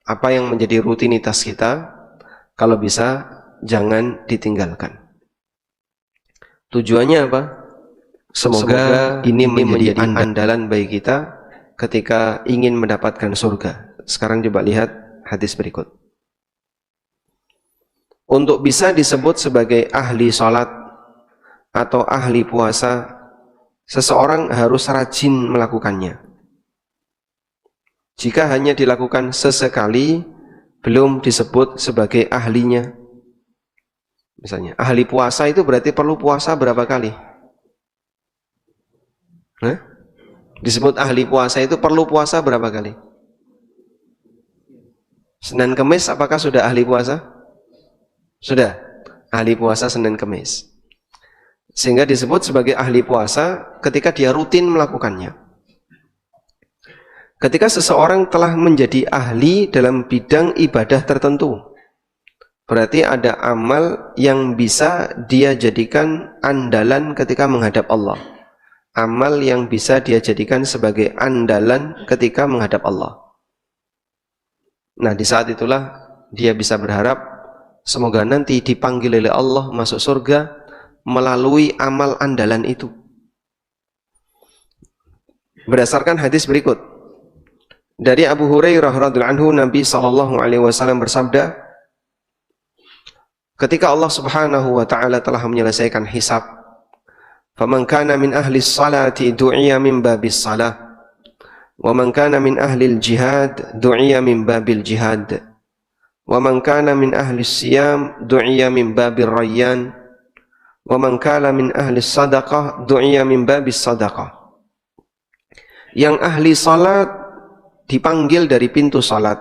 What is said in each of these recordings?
Apa yang menjadi rutinitas kita, kalau bisa jangan ditinggalkan. Tujuannya apa? Semoga ini menjadi andalan bagi kita ketika ingin mendapatkan surga. Sekarang coba lihat hadis berikut. Untuk bisa disebut sebagai ahli sholat atau ahli puasa, seseorang harus rajin melakukannya. Jika hanya dilakukan sesekali, belum disebut sebagai ahlinya. Misalnya, ahli puasa itu berarti perlu puasa berapa kali? Disebut ahli puasa itu perlu puasa berapa kali? Senin Kemis apakah sudah ahli puasa? Sudah, ahli puasa Senin Kemis. Sehingga disebut sebagai ahli puasa ketika dia rutin melakukannya. Ketika seseorang telah menjadi ahli dalam bidang ibadah tertentu, berarti ada amal yang bisa dia jadikan andalan ketika menghadap Allah. Amal yang bisa dia jadikan sebagai andalan ketika menghadap Allah. Nah, di saat itulah dia bisa berharap semoga nanti dipanggil oleh Allah masuk surga melalui amal andalan itu. Berdasarkan hadis berikut dari Abu Hurairah radhiyallahu anhu, Nabi SAW bersabda, ketika Allah Subhanahu wa taala telah menyelesaikan hisab, faman kana min ahli salati du'iya min babis salah, wa man kana min ahli jihad du'iya min babil jihad, wa man kana min ahli siyam du'iya min babir rayyan, wa man kana min ahli sadaqah du'iya min babis sadaqah. Yang ahli salat dipanggil dari pintu salat,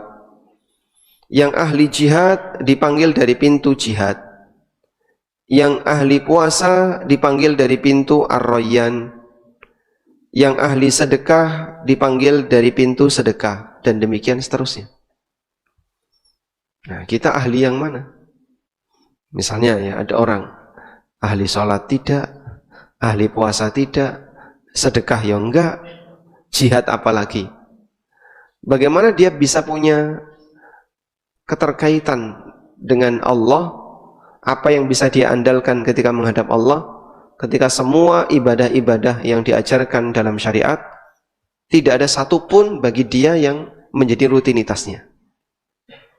yang ahli jihad dipanggil dari pintu jihad, yang ahli puasa dipanggil dari pintu ar-rayyan, yang ahli sedekah dipanggil dari pintu sedekah, dan demikian seterusnya. Nah, kita ahli yang mana? Misalnya ya, ada orang ahli sholat tidak, ahli puasa tidak, sedekah ya enggak, jihad apalagi. Bagaimana dia bisa punya keterkaitan dengan Allah? Apa yang bisa dia andalkan ketika menghadap Allah? Ketika semua ibadah-ibadah yang diajarkan dalam syariat tidak ada satupun bagi dia yang menjadi rutinitasnya.